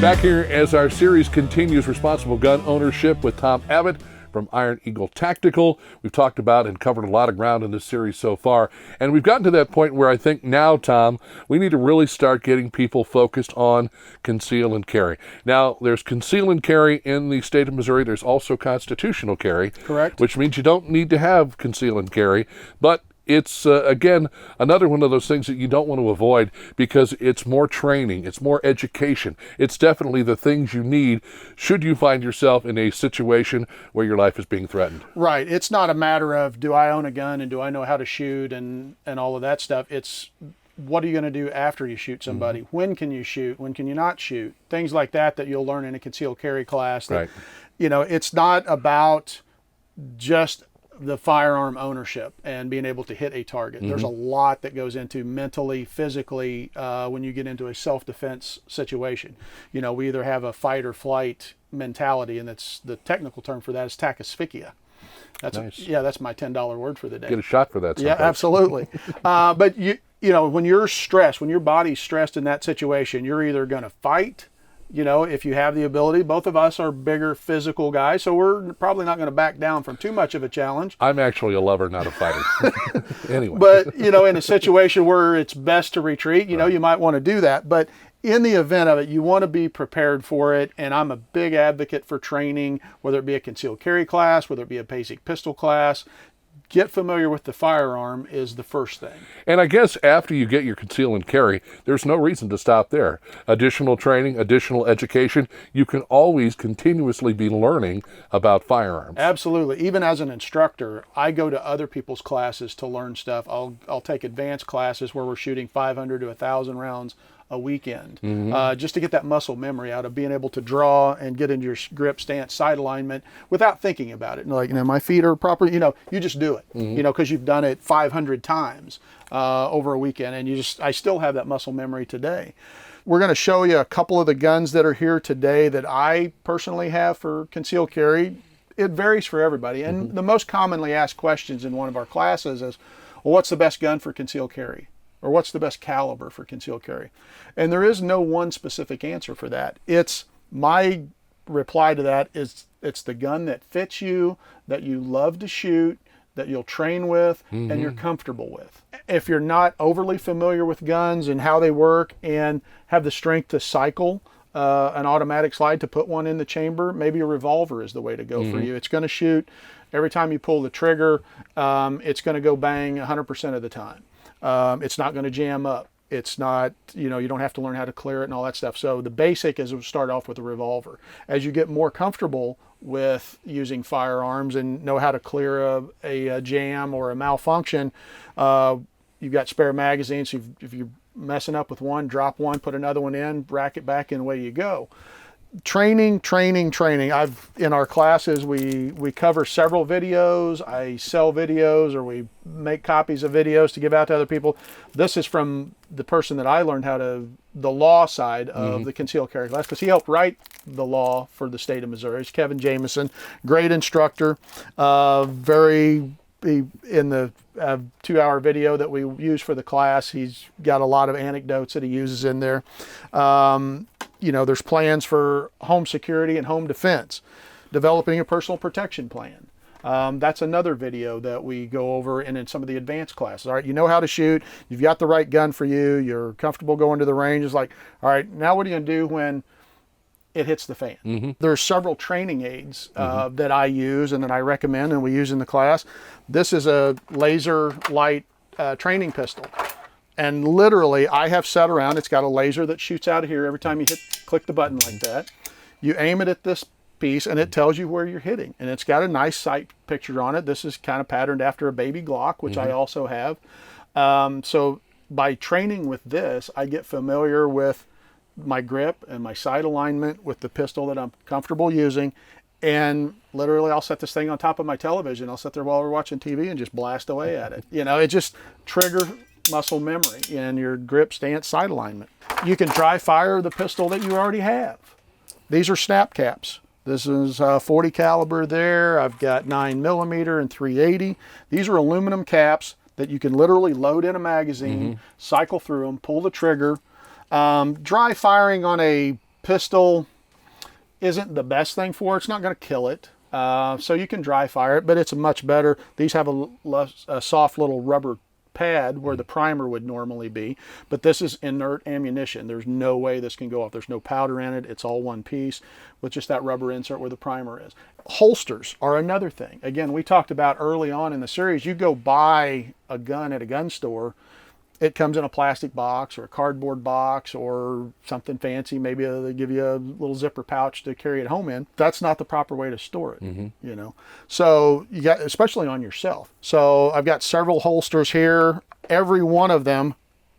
Back here as our series continues, Responsible Gun Ownership with Tom Abbott from Iron Eagle Tactical. We've talked about and covered a lot of ground in this series so far, and we've gotten to that point where I think now, Tom, we need to really start getting people focused on conceal and carry. Now, there's conceal and carry in the state of Missouri. There's also constitutional carry. Correct. Which means you don't need to have conceal and carry, but it's, again, another one of those things that you don't want to avoid because it's more training, it's more education. It's definitely the things you need should you find yourself in a situation where your life is being threatened. Right. It's not a matter of do I own a gun and do I know how to shoot and all of that stuff. It's what are you going to do after you shoot somebody? Mm-hmm. When can you shoot? When can you not shoot? Things like that you'll learn in a concealed carry class. That, right. You know, it's not about just the firearm ownership and being able to hit a target. Mm-hmm. There's a lot that goes into mentally, physically, when you get into a self-defense situation. You know, we either have a fight or flight mentality, and that's the technical term for that is tachysphyxia. That's nice. That's my $10 word for the day. Get a shot for that sometime. Yeah, absolutely. But you know, when you're stressed, when your body's stressed in that situation, you're either going to fight. You know, if you have the ability, both of us are bigger physical guys, so we're probably not going to back down from too much of a challenge. I'm actually a lover, not a fighter. Anyway. But, you know, in a situation where it's best to retreat, you know, you might want to do that. But in the event of it, you want to be prepared for it. And I'm a big advocate for training, whether it be a concealed carry class, whether it be a basic pistol class. Get familiar with the firearm is the first thing. And I guess after you get your conceal and carry, there's no reason to stop there. Additional training, additional education, you can always continuously be learning about firearms. Absolutely. Even as an instructor, I go to other people's classes to learn stuff. I'll take advanced classes where we're shooting 500 to 1,000 rounds a weekend, just to get that muscle memory out of being able to draw and get into your grip, stance, sight alignment without thinking about it. Like, you know, my feet are proper, you know, you just do it, you know, because you've done it 500 times over a weekend, and I still have that muscle memory today. We're going to show you a couple of the guns that are here today that I personally have for concealed carry. It varies for everybody, and the most commonly asked questions in one of our classes is, well, what's the best gun for concealed carry? Or what's the best caliber for concealed carry? And there is no one specific answer for that. It's my reply to that is it's the gun that fits you, that you love to shoot, that you'll train with, and you're comfortable with. If you're not overly familiar with guns and how they work and have the strength to cycle an automatic slide to put one in the chamber, maybe a revolver is the way to go for you. It's going to shoot every time you pull the trigger. It's going to go bang 100% of the time. It's not going to jam up. It's not, you know, you don't have to learn how to clear it and all that stuff. So the basic is to start off with a revolver. As you get more comfortable with using firearms and know how to clear a jam or a malfunction, you've got spare magazines. So if you're messing up with one, drop one, put another one in, rack it back, and away you go. Training. In our classes, we cover several videos. I sell videos, or we make copies of videos to give out to other people. This is from the person that I learned the law side of the concealed carry class, because he helped write the law for the state of Missouri. It's Kevin Jameson, great instructor, in the 2-hour video that we use for the class, he's got a lot of anecdotes that he uses in there. You know, there's plans for home security and home defense, developing a personal protection plan. That's another video that we go over in some of the advanced classes. All right, you know how to shoot, you've got the right gun for you, you're comfortable going to the range. It's like, all right, now what are you going to do when it hits the fan? There's several training aids that I use and that I recommend and we use in the class. This is a laser light training pistol. And literally I have set around, it's got a laser that shoots out of here every time you click the button like that. You aim it at this piece and it tells you where you're hitting. And it's got a nice sight picture on it. This is kind of patterned after a baby Glock, which I also have. So by training with this, I get familiar with my grip and my sight alignment with the pistol that I'm comfortable using. And literally I'll set this thing on top of my television. I'll sit there while we're watching TV and just blast away at it. You know, it just trigger muscle memory and your grip, stance, sight alignment. You can dry fire the pistol that you already have. These are snap caps. This is 40 caliber there. I've got 9mm and 380. These are aluminum caps that you can literally load in a magazine, cycle through them, pull the trigger. Dry firing on a pistol isn't the best thing for it. It's not going to kill it. So you can dry fire it, but it's much better. These have a soft little rubber pad where the primer would normally be, but this is inert ammunition. There's no way this can go off. There's no powder in it. It's all one piece with just that rubber insert where the primer is. Holsters are another thing. Again, we talked about early on in the series, you go buy a gun at a gun store, it comes in a plastic box or a cardboard box or something fancy. Maybe they give you a little zipper pouch to carry it home in. That's not the proper way to store it, you know. So you got, especially on yourself. So I've got several holsters here. Every one of them,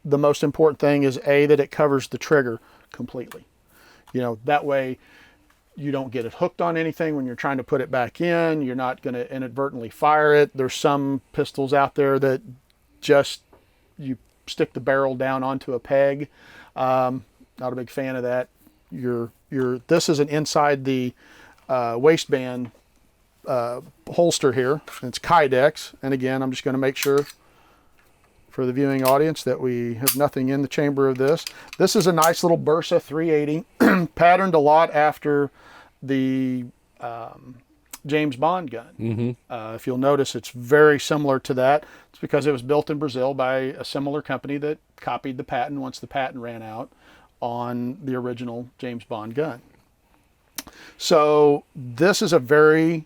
the most important thing is that it covers the trigger completely. You know, that way you don't get it hooked on anything when you're trying to put it back in. You're not going to inadvertently fire it. There's some pistols out there that just you stick the barrel down onto a peg. Not a big fan of that. This is an inside the waistband holster here. It's Kydex, and again, I'm just going to make sure for the viewing audience that we have nothing in the chamber of this. This is a nice little Bursa 380, patterned a lot after the James Bond gun. If you'll notice, it's very similar to that. It's because it was built in Brazil by a similar company that copied the patent once the patent ran out on the original James Bond gun. So this is a very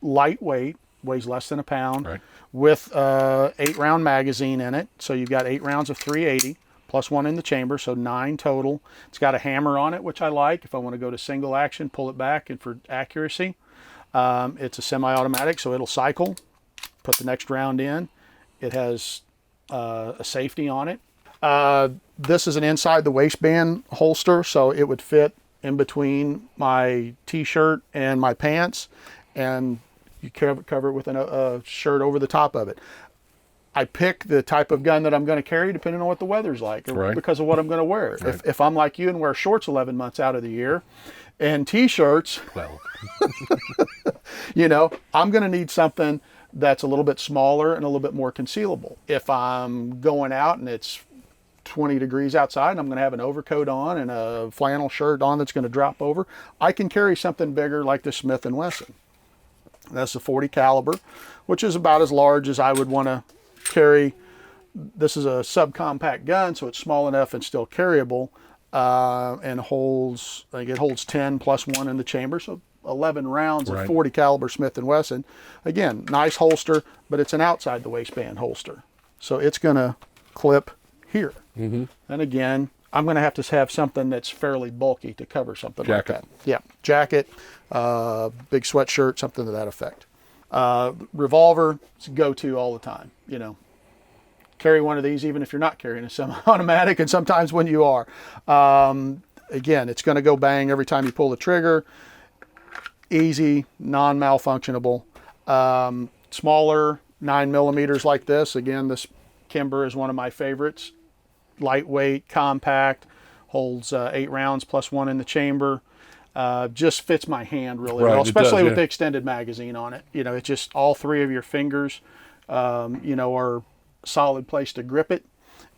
lightweight, weighs less than a pound, right, with a 8-round magazine in it. So you've got 8 rounds of 380 plus 1 in the chamber, so 9 total. It's got a hammer on it, which I like. If I want to go to single action, pull it back, and for accuracy. It's a semi-automatic, so it'll cycle, put the next round in. It has a safety on it. This is an inside the waistband holster, so it would fit in between my t-shirt and my pants, and you cover it with a shirt over the top of it. I pick the type of gun that I'm going to carry depending on what the weather's like, or because of what I'm going to wear. Right. If I'm like you and wear shorts 11 months out of the year and t-shirts, well, you know, I'm going to need something that's a little bit smaller and a little bit more concealable. If I'm going out and it's 20 degrees outside and I'm going to have an overcoat on and a flannel shirt on that's going to drop over, I can carry something bigger like the Smith & Wesson. That's a 40 caliber, which is about as large as I would want to carry. This is a subcompact gun, so it's small enough and still carryable, and holds, I think it holds 10 plus 1 in the chamber, so 11 rounds of 40 caliber Smith & Wesson. Again, nice holster, but it's an outside the waistband holster, so it's going to clip here. And again, I'm going to have something that's fairly bulky to cover something like that. Yeah, jacket, big sweatshirt, something to that effect. Revolver, it's a go-to all the time. You know, carry one of these even if you're not carrying a semi-automatic, and sometimes when you are. Again, it's going to go bang every time you pull the trigger. Easy, non-malfunctionable. Smaller 9mm like this. Again, this Kimber is one of my favorites. Lightweight, compact, holds 8 rounds plus 1 in the chamber. Just fits my hand really well, especially with the extended magazine on it. You know, it's just all 3 of your fingers, you know, are a solid place to grip it,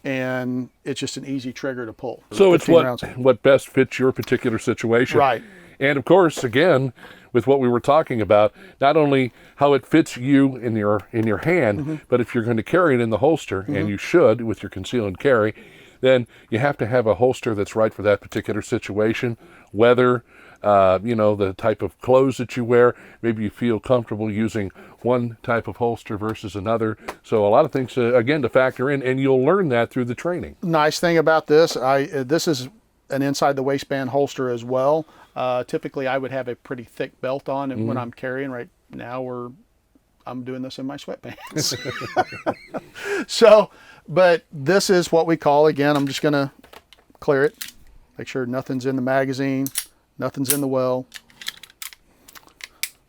and it's just an easy trigger to pull. So it's what best fits your particular situation. Right. And of course, again, with what we were talking about, not only how it fits you in your hand, but if you're going to carry it in the holster, and you should with your conceal and carry, then you have to have a holster that's right for that particular situation. Weather, you know, the type of clothes that you wear. Maybe you feel comfortable using one type of holster versus another. So a lot of things, again, to factor in, and you'll learn that through the training. Nice thing about this, this is an inside the waistband holster as well. Typically, I would have a pretty thick belt on, and when I'm carrying right now, I'm doing this in my sweatpants. So, but this is what we call, again, I'm just going to clear it, make sure nothing's in the magazine, nothing's in the well.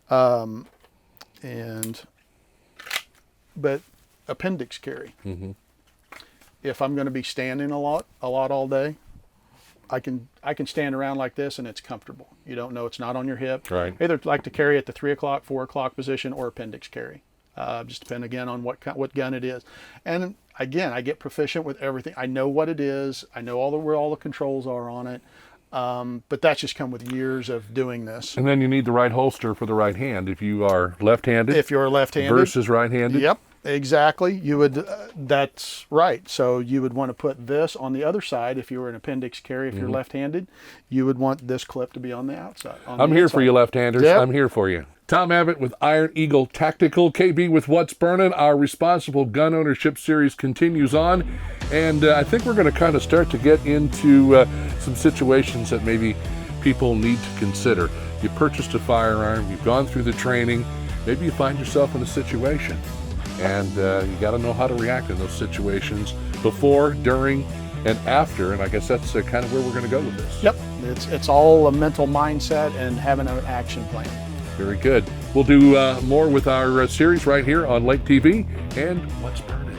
But appendix carry. If I'm going to be standing a lot all day, I can stand around like this and it's comfortable. You don't know it's not on your hip. Right. Either like to carry at the 3 o'clock, 4 o'clock position, or appendix carry. Just depend again on what gun it is. And again, I get proficient with everything. I know what it is. I know where all the controls are on it. But that's just come with years of doing this. And then you need the right holster for the right hand if you are left-handed. If you're left-handed versus right-handed. Yep, exactly. You would. That's right. So you would want to put this on the other side if you were an appendix carry. If you're left-handed, you would want this clip to be on the outside. I'm here for you, left-handers. Yep. I'm here for you. Tom Abbott with Iron Eagle Tactical. KB with What's Burnin'. Our responsible gun ownership series continues on. And I think we're going to kind of start to get into some situations that maybe people need to consider. You purchased a firearm, you've gone through the training, maybe you find yourself in a situation. And you got to know how to react in those situations before, during, and after. And I guess that's kind of where we're going to go with this. Yep, it's all a mental mindset and having an action plan. Very good. We'll do more with our series right here on Lake TV and What's Burning.